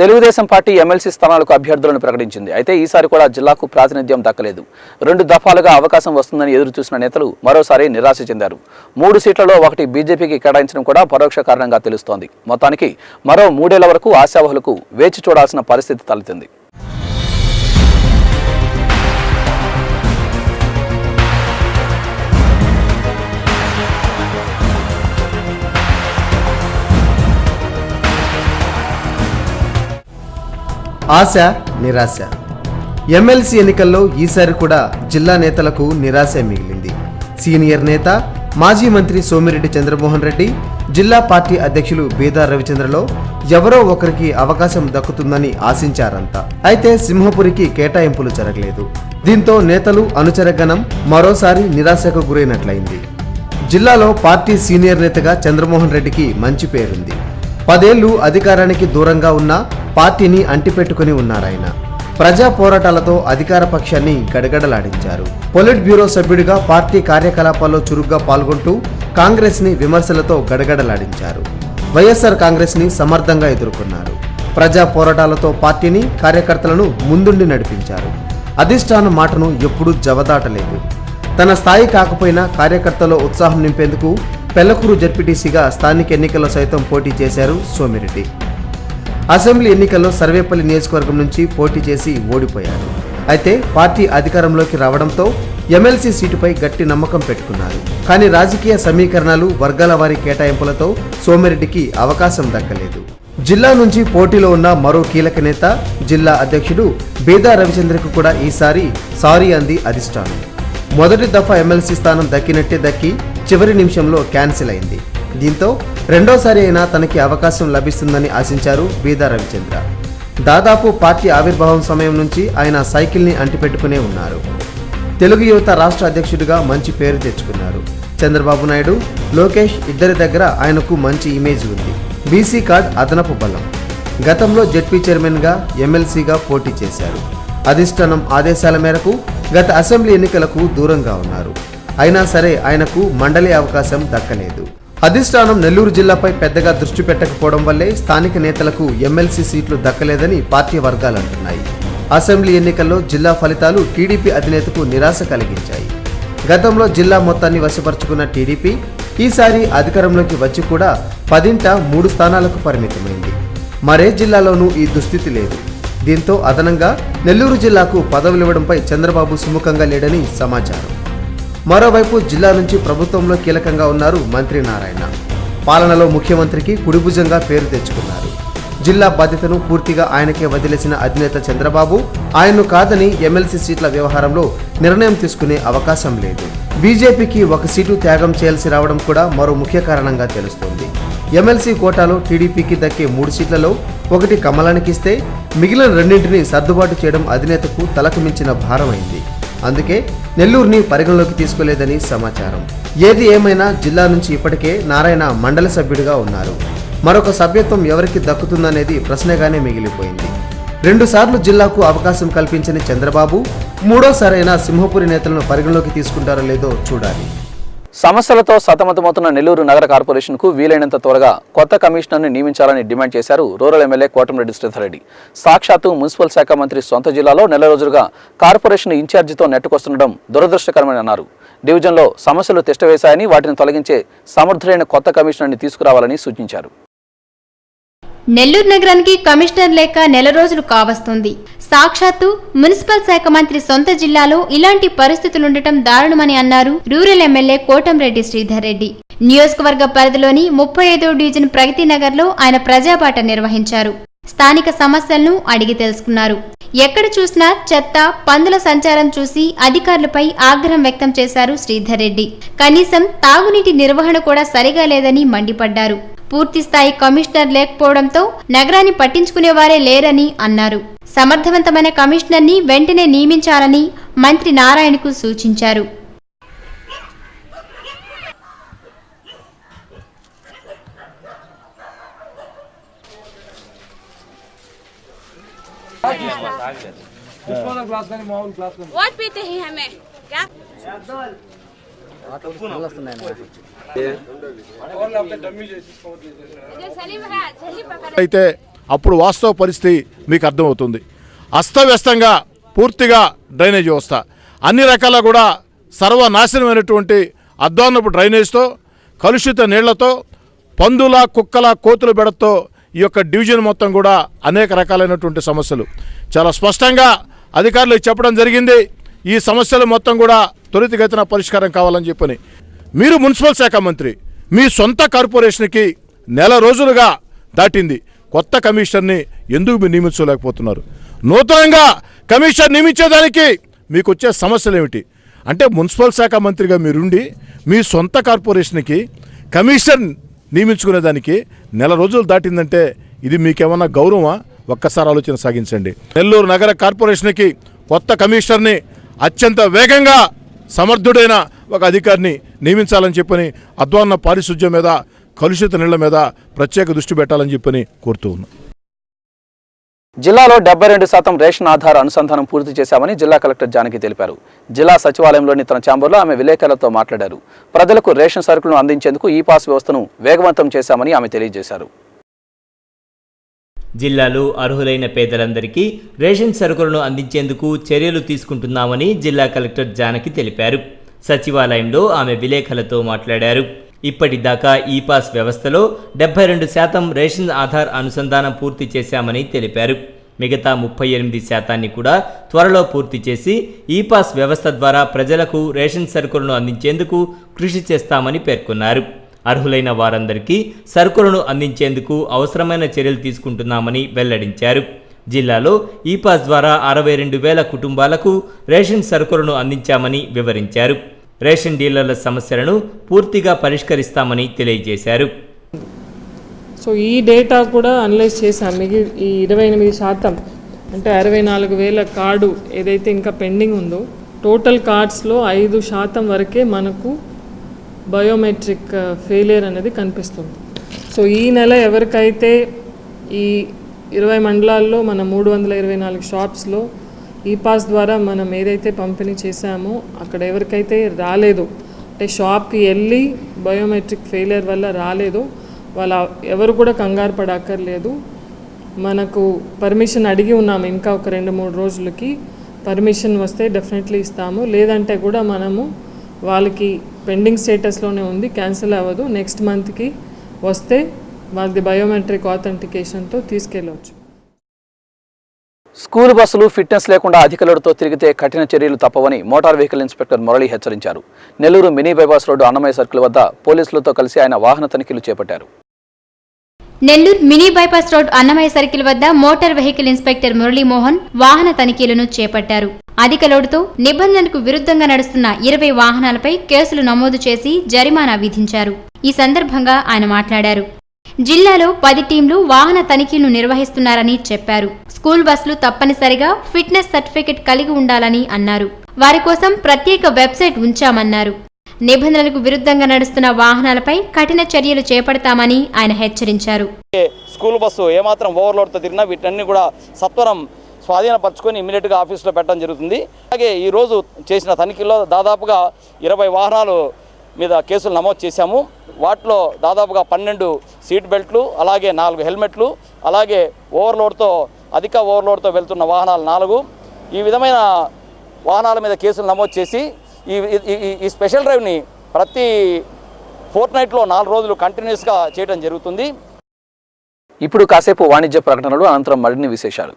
Telugu Desam party MLC స్థానాలకు అభ్యర్థులను ప్రకటించింది. అయితే ఈసారి కూడా జిల్లాకు ప్రాతినిధ్యం దక్కలేదు. 2 దఫాలుగా అవకాశం వస్తుందని ఎదురు చూసిన నేతలు మరోసారి నిరాశ చెందారు. 3 సీట్లలో 1 బీజేపీకి కేటాయించడం కూడా పరోక్ష కారణంగా తెలుస్తోంది. మొత్తానికి మరో 3 ఏళ్ల వరకు ఆశావహులకు వేచి చూడాల్సిన పరిస్థితి తలెత్తింది. ఆశ నిరాశ. ఎమ్మెల్సీ ఎన్నికల్లో ఈసారి కూడా జిల్లా నేతలకు నిరాశ మిగిలింది. సీనియర్ నేత మాజీ మంత్రి సోమిరెడ్డి చంద్రమోహన్ రెడ్డి, జిల్లా పార్టీ అధ్యక్షులు బీదా రవిచంద్రలో ఎవరో ఒకరికి అవకాశం దక్కుతుందని ఆశించారంతా. అయితే సింహపురికి కేటాయింపులు జరగలేదు. దీంతో నేతలు అనుచరగణం మరోసారి నిరాశకు గురైనట్లయింది. జిల్లాలో పార్టీ సీనియర్ నేతగా చంద్రమోహన్ రెడ్డికి మంచి పేరుంది. 10 ఏళ్లు అధికారానికి దూరంగా ఉన్న పార్టీని అంటిపెట్టుకుని ఉన్నారాయన. ప్రజా పోరాటాలతో అధికార పక్షాన్ని గడగడలాడించారు. పొలిట్ బ్యూరో సభ్యుడిగా పార్టీ కార్యకలాపాల్లో చురుగ్గా పాల్గొంటూ కాంగ్రెస్ ని విమర్శలతో గడగడలాడించారు. వైఎస్ఆర్ కాంగ్రెస్ ని సమర్థంగా ఎదుర్కొన్నారు. ప్రజా పోరాటాలతో పార్టీని, కార్యకర్తలను ముందుండి నడిపించారు. అధిష్టాన మాటను ఎప్పుడూ జవదాటలేదు. తన స్థాయి కాకపోయినా కార్యకర్తలో ఉత్సాహం నింపేందుకు పెళ్లకూరు జడ్పీటీసీగా స్థానిక ఎన్నికల్లో సైతం పోటీ చేశారు సోమిరెడ్డి. అసెంబ్లీ ఎన్నికల్లో సర్వేపల్లి నియోజకవర్గం నుంచి పోటీ చేసి ఓడిపోయారు. అయితే పార్టీ అధికారంలోకి రావడంతో ఎమ్మెల్సీ సీటుపై గట్టి నమ్మకం పెట్టుకున్నారు. కానీ రాజకీయ సమీకరణాలు, వర్గాల వారి కేటాయింపులతో సోమిరెడ్డికి అవకాశం దక్కలేదు. జిల్లా నుంచి పోటీలో ఉన్న మరో కీలక నేత జిల్లా అధ్యక్షుడు బీదా రవిచంద్రకు కూడా ఈసారి సారీ అంది అధిష్టానం. మొదటి దఫా ఎమ్మెల్సీ స్థానం దక్కినట్టే దక్కి చివరి నిమిషంలో క్యాన్సిల్ అయింది. దీంతో రెండోసారి అయినా తనకి అవకాశం లభిస్తుందని ఆశించారు బీదా రవిచంద్ర. దాదాపు పార్టీ ఆవిర్భావం సమయం నుంచి ఆయన సైకిల్ని అంటిపెట్టుకునే ఉన్నారు. తెలుగు యువత రాష్ట్ర అధ్యక్షుడిగా మంచి పేరు తెచ్చుకున్నారు. చంద్రబాబు నాయుడు, లోకేష్ ఇద్దరి దగ్గర ఆయనకు మంచి ఇమేజ్ ఉంది. బీసీ కార్డ్ అదనపు బలం. గతంలో జెడ్పీ చైర్మన్గా, ఎమ్మెల్సీగా పోటీ చేశారు. అధిష్టానం ఆదేశాల మేరకు గత అసెంబ్లీ ఎన్నికలకు దూరంగా ఉన్నారు. అయినా సరే ఆయనకు మండలి అవకాశం దక్కలేదు. అధిష్టానం నెల్లూరు జిల్లాపై పెద్దగా దృష్టి పెట్టకపోవడం వల్లే స్థానిక నేతలకు ఎమ్మెల్సీ సీట్లు దక్కలేదని పార్టీ వర్గాలు అంటున్నాయి. అసెంబ్లీ ఎన్నికల్లో జిల్లా ఫలితాలు టీడీపీ అధినేతకు నిరాశ కలిగించాయి. గతంలో జిల్లా మొత్తాన్ని వశపరుచుకున్న టీడీపీ ఈసారి అధికారంలోకి వచ్చి కూడా 10ంట 3 స్థానాలకు పరిమితమైంది. మరే జిల్లాలోనూ ఈ దుస్థితి లేదు. దీంతో అదనంగా నెల్లూరు జిల్లాకు పదవులివ్వడంపై చంద్రబాబు సుముఖంగా లేడని సమాచారం. మరోవైపు జిల్లా నుంచి ప్రభుత్వంలో కీలకంగా ఉన్నారు మంత్రి నారాయణ. పాలనలో ముఖ్యమంత్రికి కుడిభుజంగా పేరు తెచ్చుకున్నారు. జిల్లా బాధ్యతను పూర్తిగా ఆయనకే వదిలేసిన అధినేత చంద్రబాబు ఆయన్ను కాదని ఎమ్మెల్సీ సీట్ల వ్యవహారంలో నిర్ణయం తీసుకునే అవకాశం లేదు. బీజేపీకి 1 సీటు త్యాగం చేయాల్సి రావడం కూడా మరో ముఖ్య కారణంగా తెలుస్తోంది. ఎమ్మెల్సీ కోటాలో టీడీపీకి దక్కే 3 సీట్లలో 1 కమలానికి ఇస్తే మిగిలిన 2ంటిని సర్దుబాటు చేయడం అధినేతకు తలకు మించిన భారమైంది. అందుకే నెల్లూరుని పరిగణలోకి తీసుకోలేదని సమాచారం. ఏది ఏమైనా జిల్లా నుంచి ఇప్పటికే నారాయణ మండలి సభ్యుడిగా ఉన్నారు. మరొక సభ్యత్వం ఎవరికి దక్కుతుందనేది ప్రశ్నగానే మిగిలిపోయింది. 2 సార్లు జిల్లాకు అవకాశం కల్పించని చంద్రబాబు మూడోసారైనా సింహపురి నేతలను పరిగణలోకి తీసుకుంటారో లేదో చూడాలి. సమస్యలతో సతమతమవుతున్న నెల్లూరు నగర కార్పొరేషన్కు వీలైనంత త్వరగా కొత్త కమిషనర్ని నియమించాలని డిమాండ్ చేశారు రూరల్ ఎమ్మెల్యే కోటంరెడ్డి శ్రీధర్ రెడ్డి. సాక్షాత్తు మున్సిపల్ శాఖ మంత్రి సొంత జిల్లాలో నెల రోజులుగా కార్పొరేషన్ ఇన్ఛార్జితో నెట్టుకొస్తుండడం దురదృష్టకరమని అన్నారు. డివిజన్లో సమస్యలు తిష్టవేశాయని, వాటిని తొలగించే సమర్థులైన కొత్త కమిషనర్ని తీసుకురావాలని సూచించారు. నెల్లూరు నగరానికి కమిషనర్ లేక నెల రోజులు కావస్తుంది. సాక్షాత్తు మున్సిపల్ శాఖ మంత్రి సొంత జిల్లాలో ఇలాంటి పరిస్థితులుండటం దారుణమని అన్నారు రూరల్ ఎమ్మెల్యే కోటంరెడ్డి శ్రీధర్ రెడ్డి. నియోజకవర్గ పరిధిలోని 35వ డివిజన్ ప్రగతి నగర్ లో ఆయన ప్రజాబాట నిర్వహించారు. స్థానిక సమస్యలను అడిగి తెలుసుకున్నారు. ఎక్కడ చూసినా చెత్త, పందుల సంచారం చూసి అధికారులపై ఆగ్రహం వ్యక్తం చేశారు శ్రీధర్ రెడ్డి. కనీసం తాగునీటి నిర్వహణ కూడా సరిగా లేదని మండిపడ్డారు. పూర్తిస్థాయి కమిషనర్ లేకపోవడంతో నగరాన్ని పట్టించుకునేవారే లేరని అన్నారు. సమర్థవంతమైన కమిషనర్ని వెంటనే నియమించాలని మంత్రి నారాయణకు సూచించారు. అయితే అప్పుడు వాస్తవ పరిస్థితి మీకు అర్థమవుతుంది. అస్తవ్యస్తంగా పూర్తిగా డ్రైనేజ్ వ్యవస్థ అన్ని రకాల కూడా సర్వనాశనమైనటువంటి అధ్వాన్నపు డ్రైనేజ్తో, కలుషిత నీళ్లతో, పందుల, కుక్కల, కోతుల బెడతో ఈ యొక్క డివిజన్ మొత్తం కూడా అనేక రకాలైనటువంటి సమస్యలు చాలా స్పష్టంగా అధికారులకు చెప్పడం జరిగింది. ఈ సమస్యలు మొత్తం కూడా త్వరితగతిన పరిష్కారం కావాలని చెప్పని మీరు మున్సిపల్ శాఖ మంత్రి మీ సొంత కార్పొరేషన్కి నెల రోజులుగా దాటింది. కొత్త కమిషనర్ని ఎందుకు మీరు నియమించలేకపోతున్నారు? నూతనంగా కమిషనర్ నియమించేదానికి మీకు వచ్చే సమస్యలు ఏమిటి? అంటే మున్సిపల్ శాఖ మంత్రిగా మీరుండి మీ సొంత కార్పొరేషన్కి కమిషనర్ నియమించుకునేదానికి నెల రోజులు దాటిందంటే ఇది మీకేమన్నా గౌరవమా? ఒక్కసారి ఆలోచన సాగించండి. నెల్లూరు నగర కార్పొరేషన్కి కొత్త కమిషనర్ని అత్యంత వేగంగా సమర్థుడైన ఒక అధికారిని నియమించాలని చెప్పని అధ్వాన్న పారిశుధ్యం మీద, కలుషిత నీళ్ల మీద ప్రత్యేక దృష్టి పెట్టాలని చెప్పని కోరుతూ ఉన్నాం. జిల్లాలో 72% రేషన్ ఆధార్ అనుసంధానం పూర్తి చేశామని జిల్లా కలెక్టర్ జానకి తెలిపారు. జిల్లా సచివాలయంలోని తన ఛాంబర్లో ఆమె విలేకరులతో మాట్లాడారు. ప్రజలకు రేషన్ సరుకులను అందించేందుకు ఈ పాస్ వ్యవస్థను వేగవంతం చేశామని ఆమె తెలియజేశారు. జిల్లాలో అర్హులైన పేదలందరికీ రేషన్ సరుకులను అందించేందుకు చర్యలు తీసుకుంటున్నామని జిల్లా కలెక్టర్ జానకి తెలిపారు. సచివాలయంలో ఆమె విలేకరులతో మాట్లాడారు. ఇప్పటిదాకా ఈ పాస్ వ్యవస్థలో 72% రేషన్ ఆధార్ అనుసంధానం పూర్తి చేశామని తెలిపారు. మిగతా 38% కూడా త్వరలో పూర్తి చేసి ఈ పాస్ వ్యవస్థ ద్వారా ప్రజలకు రేషన్ సరుకులను అందించేందుకు కృషి చేస్తామని పేర్కొన్నారు. అర్హులైన వారందరికీ సరుకులను అందించేందుకు అవసరమైన చర్యలు తీసుకుంటున్నామని వెల్లడించారు. జిల్లాలో ఈ పాస్ ద్వారా 62,000 కుటుంబాలకు రేషన్ సరుకులను అందించామని వివరించారు. రేషన్ డీలర్ల సమస్యలను పూర్తిగా పరిష్కరిస్తామని తెలియజేశారు. సో ఈ డేటా కూడా అనలైజ్ చేశాం. ఈ 28% అంటే 64,000 కార్డు ఏదైతే ఇంకా పెండింగ్ ఉందో టోటల్ కార్డ్స్లో 5% వరకే మనకు బయోమెట్రిక్ ఫెయిలియర్ అనేది కనిపిస్తుంది. సో ఈ నెల ఎవరికైతే ఈ 20 మండలాల్లో మన 324 షాప్స్లో ఈ పాస్ ద్వారా మనం ఏదైతే పంపిణీ చేశామో అక్కడ ఎవరికైతే రాలేదో, అంటే షాప్కి వెళ్ళి బయోమెట్రిక్ ఫెయిలియర్ వల్ల రాలేదో వాళ్ళ ఎవరు కూడా కంగారు పడక్కర్లేదు. మనకు పర్మిషన్ అడిగి ఉన్నాము. ఇంకా ఒక 2-3 రోజులకి పర్మిషన్ వస్తే డెఫినెట్లీ ఇస్తాము. లేదంటే కూడా మనము వాళ్ళకి పెండింగ్ స్టేటస్లోనే ఉంది, క్యాన్సిల్ అవ్వదు. నెక్స్ట్ మంత్కి వస్తే వాళ్ళది బయోమెట్రిక్ ఆథెంటికేషన్తో తీసుకెళ్ళవచ్చు. స్కూల్ బస్సులు ఫిట్నెస్ లేకుండా అధిక లోడుతో తిరిగితే కఠిన చర్యలు తప్పవని మోటార్ వెహికల్ ఇన్స్పెక్టర్ మురళి హెచ్చరించారు. Nellore mini bypass road Annamayya circle వద్ద పోలీసులతో కలిసి ఆయన వాహన తనిఖీలు చేపట్టారు. Nellore mini bypass road Annamayya circle వద్ద మోటార్ వెహికల్ ఇన్స్పెక్టర్ మురళీమోహన్ వాహన తనిఖీలను చేపట్టారు. అధిక లోడుతో నిబంధనలకు విరుద్ధంగా నడుస్తున్న 20 వాహనాలపై కేసులు నమోదు చేసి జరిమానా విధించారు. ఈ సందర్భంగా ఆయన మాట్లాడారు. జిల్లాలో 10 టీంలు వాహన తనిఖీలను నిర్వహిస్తున్నారని చెప్పారు. స్కూల్ బస్సులు తప్పనిసరిగా ఫిట్నెస్ సర్టిఫికెట్ కలిగి ఉండాలని అన్నారు. వారి కోసం ప్రత్యేక వెబ్సైట్ ఉంచామన్నారు. నిబంధనలకు విరుద్ధంగా నడుస్తున్న వాహనాలపై కఠిన చర్యలు చేపడతామని ఆయన హెచ్చరించారు. స్కూల్ బస్సు ఏమాత్రం ఓవర్లోడ్తో తిరిగినా వీటన్ని కూడా సత్వరం స్వాధీనపరచుకొని ఇమ్మీడియట్గా ఆఫీస్లో పెట్టడం జరుగుతుంది. అలాగే ఈరోజు చేసిన తనిఖీలో దాదాపుగా 20 వాహనాలు మీద కేసులు నమోదు చేశాము. వాటిలో దాదాపుగా 12 సీట్ బెల్ట్లు, అలాగే 4 హెల్మెట్లు, అలాగే అధిక ఓవర్లోడ్తో వెళ్తున్న వాహనాలు 4. ఈ విధమైన వాహనాల మీద కేసులు నమోదు చేసి ఈ స్పెషల్ డ్రైవ్ని ప్రతి ఫోర్ట్నైట్లో 4 రోజులు కంటిన్యూస్గా చేయడం జరుగుతుంది. ఇప్పుడు కాసేపు వాణిజ్య ప్రకటనలు, అనంతరం మరిన్ని విశేషాలు.